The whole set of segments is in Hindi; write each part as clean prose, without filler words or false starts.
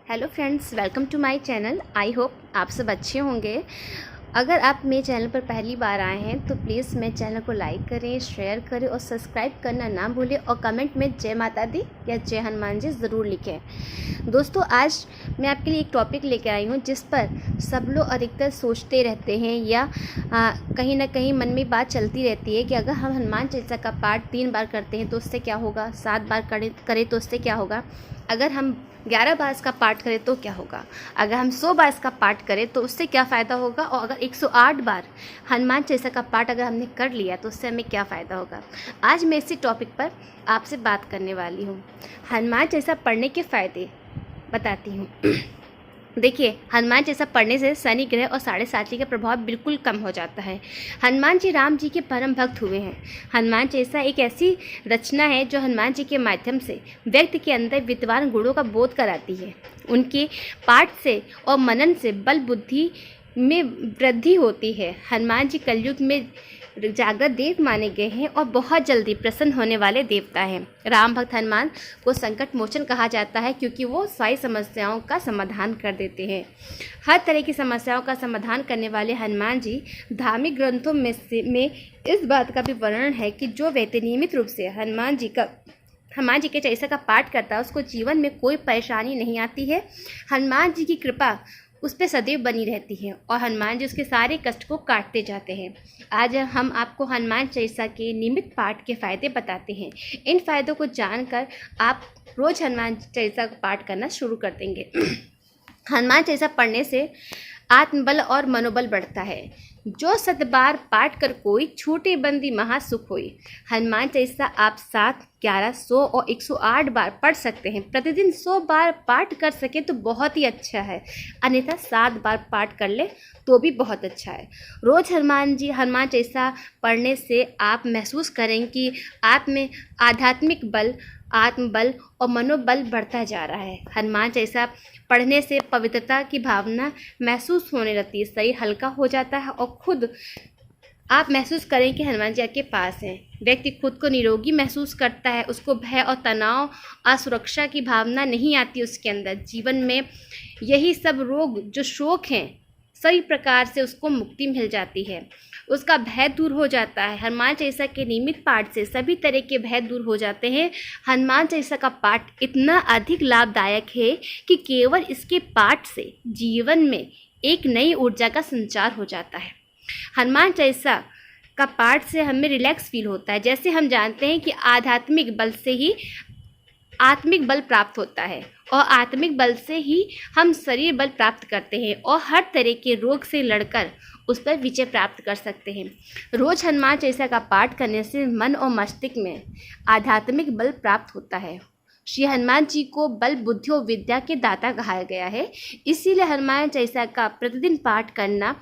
Hello friends, welcome to my channel. I hope आप सब अच्छे होंगे। अगर आप मेरे चैनल पर पहली बार आए हैं तो प्लीज़ मेरे चैनल को लाइक करें, शेयर करें और सब्सक्राइब करना ना भूलें और कमेंट में जय माता दी या जय हनुमान जी ज़रूर लिखें। दोस्तों, आज मैं आपके लिए एक टॉपिक लेकर आई हूँ जिस पर सब लोग अधिकतर सोचते रहते हैं या कहीं ना कहीं मन में बात चलती रहती है कि अगर हम हनुमान चालीसा का पाठ 3 बार करते हैं तो उससे क्या होगा, 7 बार करें तो उससे क्या होगा, अगर हम 11 बार इसका पाठ करें तो क्या होगा, अगर हम 100 बार इसका पाठ करें तो उससे क्या फ़ायदा होगा, और अगर 108 बार हनुमान चालीसा का पाठ अगर हमने कर लिया तो उससे हमें क्या फ़ायदा होगा। आज मैं इसी टॉपिक पर आपसे बात करने वाली हूँ। हनुमान चालीसा पढ़ने के फ़ायदे बताती हूँ। देखिए, हनुमान चालीसा पढ़ने से शनि ग्रह और साढ़े साथी का प्रभाव बिल्कुल कम हो जाता है। हनुमान जी राम जी के परम भक्त हुए हैं। हनुमान चालीसा एक ऐसी रचना है जो हनुमान जी के माध्यम से व्यक्ति के अंदर विद्वान गुणों का बोध कराती है। उनके पाठ से और मनन से बल बुद्धि में वृद्धि होती है। हनुमान जी कलयुग में जागृत देव माने गए हैं और बहुत जल्दी प्रसन्न होने वाले देवता हैं। राम भक्त हनुमान को संकट मोचन कहा जाता है क्योंकि वो सारी समस्याओं का समाधान कर देते हैं। हर तरह की समस्याओं का समाधान करने वाले हनुमान जी धार्मिक ग्रंथों में इस बात का भी वर्णन है कि जो व्यक्ति नियमित रूप से हनुमान जी के चालीसा का पाठ करता है उसको जीवन में कोई परेशानी नहीं आती है। हनुमान जी की कृपा उस पर सदैव बनी रहती है और हनुमान जी उसके सारे कष्ट को काटते जाते हैं। आज हम आपको हनुमान चालीसा के नियमित पाठ के फ़ायदे बताते हैं। इन फ़ायदों को जानकर आप रोज़ हनुमान चालीसा का पाठ करना शुरू कर देंगे। हनुमान चालीसा पढ़ने से आत्मबल और मनोबल बढ़ता है। जो 7 बार पाठ कर कोई छूटे बंदी महासुख होई। हनुमान चालीसा आप 7, 11, 100 और 108 बार पढ़ सकते हैं। प्रतिदिन 100 बार पाठ कर सके तो बहुत ही अच्छा है, अन्यथा 7 बार पाठ कर ले तो भी बहुत अच्छा है। रोज़ हनुमान चालीसा पढ़ने से आप महसूस करें कि आप में आध्यात्मिक बल, आत्मबल और मनोबल बढ़ता जा रहा है। हनुमान चालीसा पढ़ने से पवित्रता की भावना महसूस होने लगती है, शरीर हल्का हो जाता है और खुद आप महसूस करें कि हनुमान जी आपके पास हैं। व्यक्ति खुद को निरोगी महसूस करता है, उसको भय और तनाव, असुरक्षा की भावना नहीं आती उसके अंदर। जीवन में यही सब रोग जो शोक हैं सही प्रकार से उसको मुक्ति मिल जाती है, उसका भय दूर हो जाता है। हनुमान चालीसा के नियमित पाठ से सभी तरह के भय दूर हो जाते हैं। हनुमान चालीसा का पाठ इतना अधिक लाभदायक है कि केवल इसके पाठ से जीवन में एक नई ऊर्जा का संचार हो जाता है। हनुमान चालीसा का पाठ से हमें रिलैक्स फील होता है। जैसे हम जानते हैं कि आध्यात्मिक बल से ही आत्मिक बल प्राप्त होता है और आत्मिक बल से ही हम शरीर बल प्राप्त करते हैं और हर तरह के रोग से लड़कर उस पर विजय प्राप्त कर सकते हैं। रोज़ हनुमान चालीसा का पाठ करने से मन और मस्तिष्क में आध्यात्मिक बल प्राप्त होता है। श्री हनुमान जी को बल, बुद्धि और विद्या के दाता कहा गया है। इसीलिए हनुमान चालीसा का प्रतिदिन पाठ करना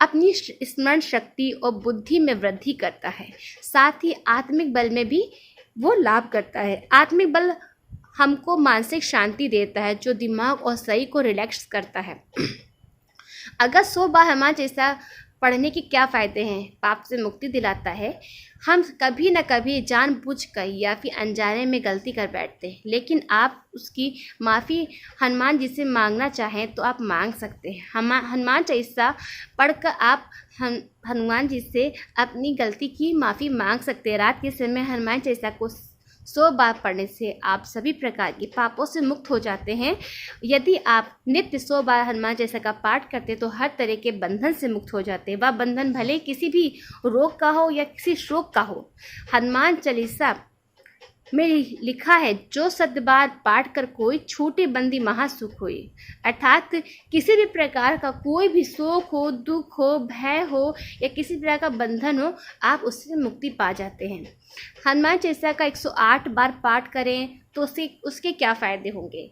अपनी स्मरण शक्ति और बुद्धि में वृद्धि करता है, साथ ही आत्मिक बल में भी वो लाभ करता है। आत्मिक बल हमको मानसिक शांति देता है जो दिमाग और शरीर को रिलैक्स करता है। अगर 100 बार हनुमान चालीसा पढ़ने के क्या फ़ायदे हैं? पाप से मुक्ति दिलाता है। हम कभी न कभी जानबूझकर या फिर अनजाने में गलती कर बैठते हैं, लेकिन आप उसकी माफ़ी हनुमान जी से मांगना चाहें तो आप मांग सकते हैं। हनुमान चालीसा पढ़कर आप हनुमान जी से अपनी गलती की माफ़ी मांग सकते हैं। रात के समय हनुमान चालीसा को 100 बार पढ़ने से आप सभी प्रकार के पापों से मुक्त हो जाते हैं। यदि आप नित्य 100 बार हनुमान चालीसा का पाठ करते तो हर तरह के बंधन से मुक्त हो जाते हैं। वह बंधन भले किसी भी रोग का हो या किसी शोक का हो। हनुमान चालीसा में लिखा है, जो 7 बार पाठ कर कोई छूटे बंदी महासुख होई। अर्थात किसी भी प्रकार का कोई भी शोक हो, दुख हो, भय हो या किसी प्रकार का बंधन हो, आप उससे मुक्ति पा जाते हैं। हनुमान चालीसा का 108 बार पाठ करें तो उसके क्या फ़ायदे होंगे।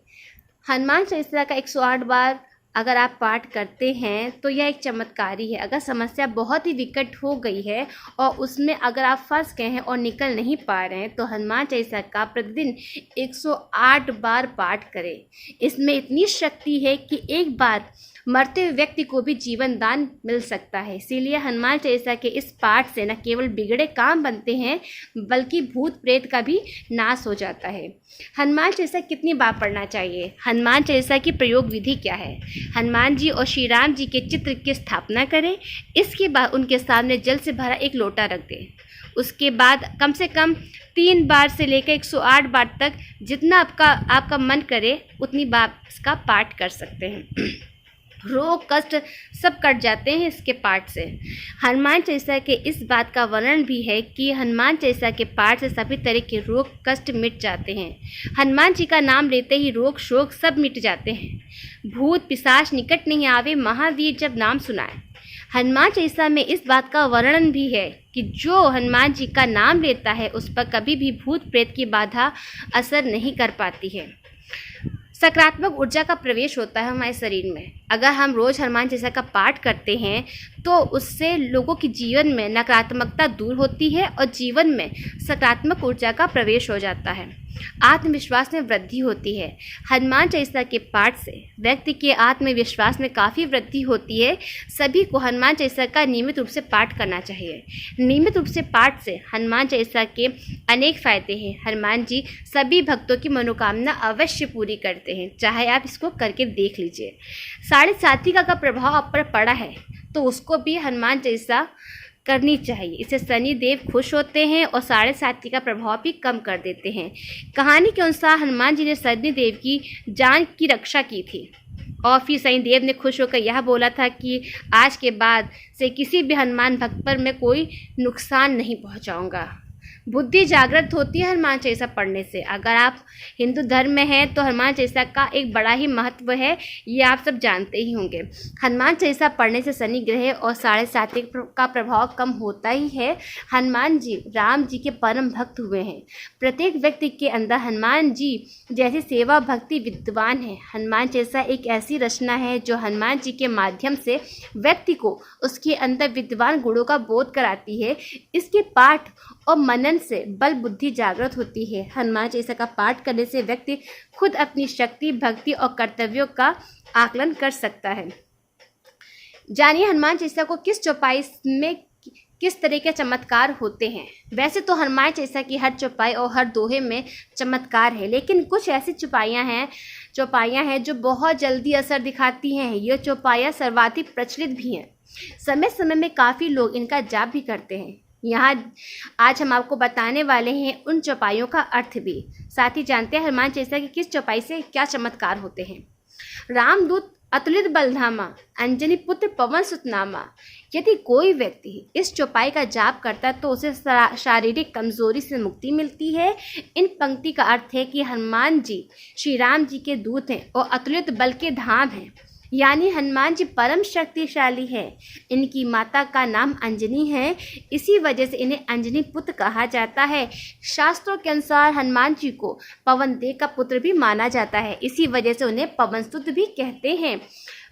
हनुमान चालीसा का 108 बार अगर आप पाठ करते हैं तो यह एक चमत्कारी है। अगर समस्या बहुत ही विकट हो गई है और उसमें अगर आप फंस गए हैं और निकल नहीं पा रहे हैं तो हनुमान चालीसा का प्रतिदिन 108 बार पाठ करें। इसमें इतनी शक्ति है कि एक बार मरते हुए व्यक्ति को भी जीवन दान मिल सकता है। इसीलिए हनुमान चालीसा के इस पाठ से न केवल बिगड़े काम बनते हैं बल्कि भूत प्रेत का भी नाश हो जाता है। हनुमान चालीसा कितनी बार पढ़ना चाहिए? हनुमान चालीसा की प्रयोग विधि क्या है? हनुमान जी और श्री राम जी के चित्र की स्थापना करें। इसके बाद उनके सामने जल से भरा एक लोटा रख दें। उसके बाद कम से कम 3 बार से लेकर 108 बार तक जितना आपका मन करे उतनी बार इसका पाठ कर सकते हैं। रोग कष्ट सब कट जाते हैं इसके पाठ से। हनुमान चालीसा के इस बात का वर्णन भी है कि हनुमान चालीसा के पाठ से सभी तरह के रोग कष्ट मिट जाते हैं। हनुमान जी का नाम लेते ही रोग शोक सब मिट जाते हैं। भूत पिशाच निकट नहीं आवे, महावीर जब नाम सुनाए। हनुमान चालीसा में इस बात का वर्णन भी है कि जो हनुमान जी का नाम लेता है उस पर कभी भी भूत प्रेत की बाधा असर नहीं कर पाती है। सकारात्मक ऊर्जा का प्रवेश होता है हमारे शरीर में। अगर हम रोज़ हनुमान चालीसा का पाठ करते हैं तो उससे लोगों के जीवन में नकारात्मकता दूर होती है और जीवन में सकारात्मक ऊर्जा का प्रवेश हो जाता है। आत्मविश्वास में वृद्धि होती है। हनुमान चालीसा के पाठ से व्यक्ति के आत्मविश्वास में काफ़ी वृद्धि होती है। सभी को हनुमान चालीसा का नियमित रूप से पाठ करना चाहिए। नियमित रूप से पाठ से हनुमान चालीसा के अनेक फ़ायदे हैं। हनुमान जी सभी भक्तों की मनोकामना अवश्य पूरी करते हैं, चाहे आप इसको करके देख लीजिए। साढ़े सात्विका का प्रभाव आप पर पड़ा है तो उसको भी हनुमान चालीसा करनी चाहिए। इससे शनि देव खुश होते हैं और साढ़े सात्विक का प्रभाव भी कम कर देते हैं। कहानी के अनुसार हनुमान जी ने शनि देव की जान की रक्षा की थी और फिर शनि देव ने खुश होकर यह बोला था कि आज के बाद से किसी भी हनुमान भक्त पर मैं कोई नुकसान नहीं पहुंचाऊंगा। बुद्धि जागृत होती है हनुमान चालीसा पढ़ने से। अगर आप हिंदू धर्म में हैं तो हनुमान चालीसा का एक बड़ा ही महत्व है, ये आप सब जानते ही होंगे। हनुमान चालीसा पढ़ने से शनि ग्रह और साढ़े सात्विक का प्रभाव कम होता ही है। हनुमान जी राम जी के परम भक्त हुए हैं। प्रत्येक व्यक्ति के अंदर हनुमान जी जैसी सेवा भक्ति विद्वान है। हनुमान चालीसा एक ऐसी रचना है जो हनुमान जी के माध्यम से व्यक्ति को उसके अंदर विद्वान गुणों का बोध कराती है। इसके पाठ और मनन से बल बुद्धि जागृत होती है। हनुमान चालीसा का पाठ करने से व्यक्ति खुद अपनी शक्ति भक्ति और कर्तव्यों का आकलन कर सकता है। जानिए हनुमान चालीसा को किस चौपाई में किस तरह के चमत्कार होते हैं। वैसे तो हनुमान चालीसा की हर चौपाई और हर दोहे में चमत्कार है, लेकिन कुछ ऐसी चौपाइयाँ हैं जो बहुत जल्दी असर दिखाती हैं। ये चौपाइयाँ सर्वाधिक प्रचलित भी हैं। समय समय में काफ़ी लोग इनका जाप भी करते हैं। यहाँ आज हम आपको बताने वाले हैं उन चौपाइयों का अर्थ भी। साथ ही जानते हैं हनुमान चालीसा की किस चौपाई से क्या चमत्कार होते हैं। रामदूत अतुलित बलधामा, अंजनी पुत्र पवन सुत नामा। यदि कोई व्यक्ति इस चौपाई का जाप करता है तो उसे शारीरिक कमजोरी से मुक्ति मिलती है। इन पंक्ति का अर्थ है कि हनुमान जी श्री राम जी के दूत हैं और अतुलित बल के धाम हैं, यानी हनुमान जी परम शक्तिशाली है। इनकी माता का नाम अंजनी है, इसी वजह से इन्हें अंजनी पुत्र कहा जाता है। शास्त्रों के अनुसार हनुमान जी को पवन देव का पुत्र भी माना जाता है, इसी वजह से उन्हें पवन सुत भी कहते हैं।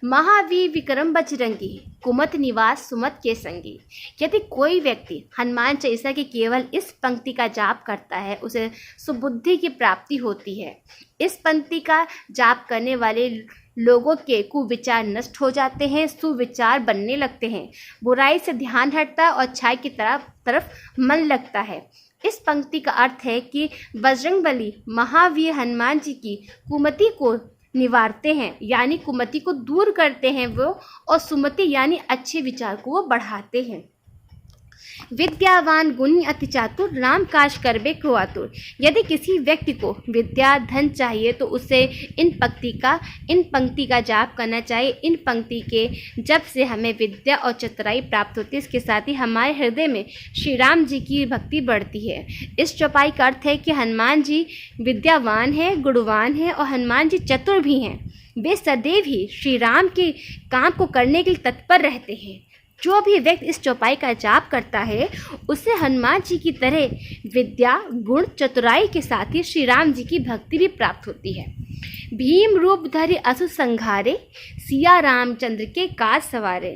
महावीर विक्रम बजरंगी, कुमत निवास सुमत के संगी। यदि कोई व्यक्ति हनुमान चालीसा की केवल इस पंक्ति का जाप करता है उसे सुबुद्धि की प्राप्ति होती है। इस पंक्ति का जाप करने वाले लोगों के कुविचार नष्ट हो जाते हैं, सुविचार बनने लगते हैं, बुराई से ध्यान हटता है और अच्छाई की तरफ मन लगता है। इस पंक्ति का अर्थ है कि बजरंगबली महावीर हनुमान जी की कुमति को निवारते हैं, यानी कुमति को दूर करते हैं वो, और सुमति यानी अच्छे विचार को वो बढ़ाते हैं। विद्यावान गुणी अति चातुर, राम काज करबे को आतुर। यदि किसी व्यक्ति को विद्या धन चाहिए तो उसे इन पंक्ति का जाप करना चाहिए। इन पंक्ति के जप से हमें विद्या और चतुराई प्राप्त होती है। इसके साथ ही हमारे हृदय में श्री राम जी की भक्ति बढ़ती है। इस चौपाई का अर्थ है कि हनुमान जी विद्यावान हैं, गुणवान हैं और हनुमान जी चतुर भी हैं। वे सदैव ही श्री राम के काम को करने के लिए तत्पर रहते हैं। जो भी व्यक्ति इस चौपाई का जाप करता है उसे हनुमान जी की तरह विद्या गुण चतुराई के साथ ही श्री राम जी की भक्ति भी प्राप्त होती है। भीम रूप धरि असुर संघारे, सिया रामचंद्र के काज सवारे।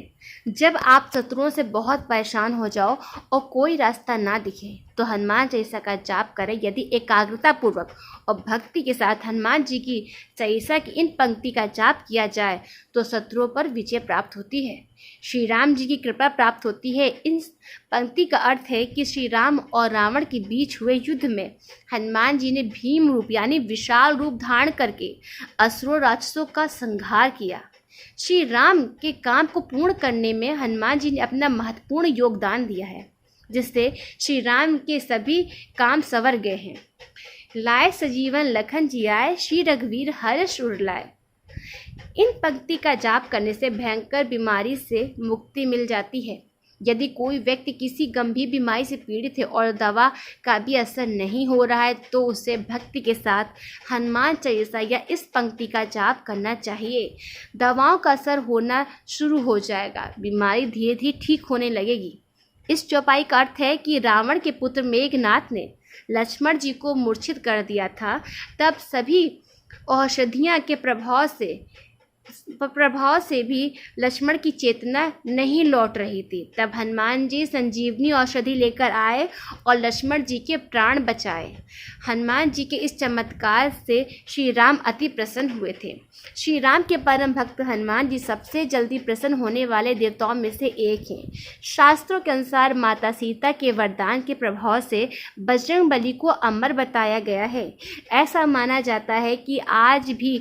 जब आप शत्रुओं से बहुत परेशान हो जाओ और कोई रास्ता ना दिखे तो हनुमान चालीसा का जाप करें। यदि एकाग्रता पूर्वक और भक्ति के साथ हनुमान जी की चालीसा की इन पंक्ति का जाप किया जाए तो शत्रुओं पर विजय प्राप्त होती है, श्री राम जी की कृपा प्राप्त होती है। इन पंक्ति का अर्थ है कि श्री राम और रावण के बीच हुए युद्ध में हनुमान जी ने भीम रूप यानी विशाल रूप धारण करके असुरों राक्षसों का संहार किया। श्री राम के काम को पूर्ण करने में हनुमान जी ने अपना महत्वपूर्ण योगदान दिया है, जिससे श्री राम के सभी काम संवर गए हैं। लाए सजीवन लखन जियाए, श्री रघुवीर हर्ष उर लाए। इन पंक्ति का जाप करने से भयंकर बीमारी से मुक्ति मिल जाती है। यदि कोई व्यक्ति किसी गंभीर बीमारी से पीड़ित है और दवा का भी असर नहीं हो रहा है तो उसे भक्ति के साथ हनुमान चालीसा या इस पंक्ति का जाप करना चाहिए। दवाओं का असर होना शुरू हो जाएगा, बीमारी धीरे धीरे ठीक होने लगेगी। इस चौपाई का अर्थ है कि रावण के पुत्र मेघनाथ ने लक्ष्मण जी को मूर्छित कर दिया था। तब सभी औषधियाँ के प्रभाव से भी लक्ष्मण की चेतना नहीं लौट रही थी। तब हनुमान जी संजीवनी औषधि लेकर आए और लक्ष्मण जी के प्राण बचाए। हनुमान जी के इस चमत्कार से श्री राम अति प्रसन्न हुए थे। श्री राम के परम भक्त हनुमान जी सबसे जल्दी प्रसन्न होने वाले देवताओं में से एक हैं। शास्त्रों के अनुसार माता सीता के वरदान के प्रभाव से बजरंग बली को अमर बताया गया है। ऐसा माना जाता है कि आज भी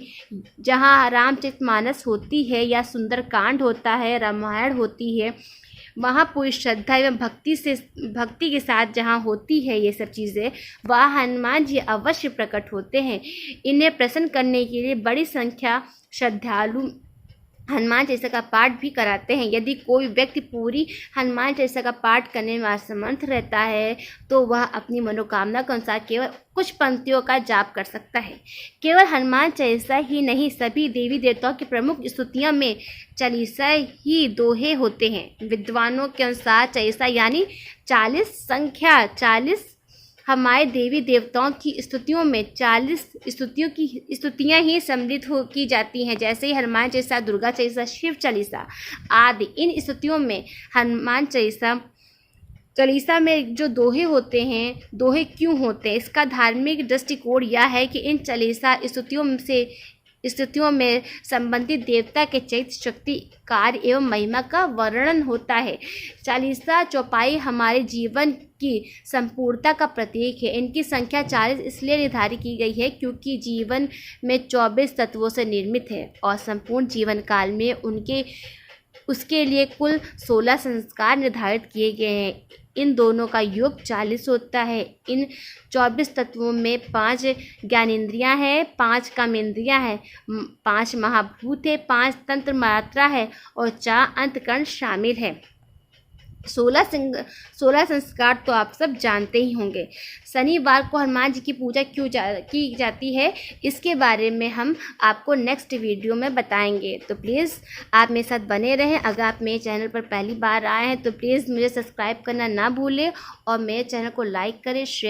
जहाँ रामचरितमानस होती है या सुंदरकांड होता है, रामायण होती है, वहाँ पूरी श्रद्धा एवं भक्ति के साथ जहाँ होती है ये सब चीज़ें, वहाँ हनुमान जी अवश्य प्रकट होते हैं। इन्हें प्रसन्न करने के लिए बड़ी संख्या श्रद्धालु हनुमान चालीसा का पाठ भी कराते हैं। यदि कोई व्यक्ति पूरी हनुमान चालीसा का पाठ करने में असमर्थ रहता है तो वह अपनी मनोकामना के अनुसार केवल कुछ पंक्तियों का जाप कर सकता है। केवल हनुमान चालीसा ही नहीं, सभी देवी देवताओं की प्रमुख स्तुतियों में चालीसा ही दोहे होते हैं। विद्वानों के अनुसार चालीसा यानी 40 संख्या 40 हमारे देवी देवताओं की स्तुतियों में 40 स्तुतियाँ ही सम्मिलित की जाती हैं, जैसे ही हनुमान चालीसा, दुर्गा चालीसा, शिव चालीसा आदि। इन स्तुतियों में हनुमान चालीसा में जो दोहे होते हैं, दोहे क्यों होते हैं, इसका धार्मिक दृष्टिकोण यह है कि इन चालीसा स्तुतियों में संबंधित देवता के चैत्य, शक्ति, कार्य एवं महिमा का वर्णन होता है। चालीसा चौपाई हमारे जीवन की संपूर्णता का प्रतीक है। इनकी संख्या 40 इसलिए निर्धारित की गई है क्योंकि जीवन में 24 तत्वों से निर्मित है और संपूर्ण जीवन काल में उसके लिए कुल 16 संस्कार निर्धारित किए गए हैं। इन दोनों का योग 40 होता है। इन 24 तत्वों में 5 ज्ञानेंद्रियां हैं, 5 कर्मेंद्रियां हैं, 5 महाभूत है, 5 तंत्र मात्रा है और 4 अंतकरण शामिल है। 16 संस्कार तो आप सब जानते ही होंगे। शनिवार को हनुमान जी की पूजा क्यों की जाती है, इसके बारे में हम आपको नेक्स्ट वीडियो में बताएंगे। तो प्लीज़ आप मेरे साथ बने रहें। अगर आप मेरे चैनल पर पहली बार आए हैं तो प्लीज़ मुझे सब्सक्राइब करना ना भूलें और मेरे चैनल को लाइक करें, शेयर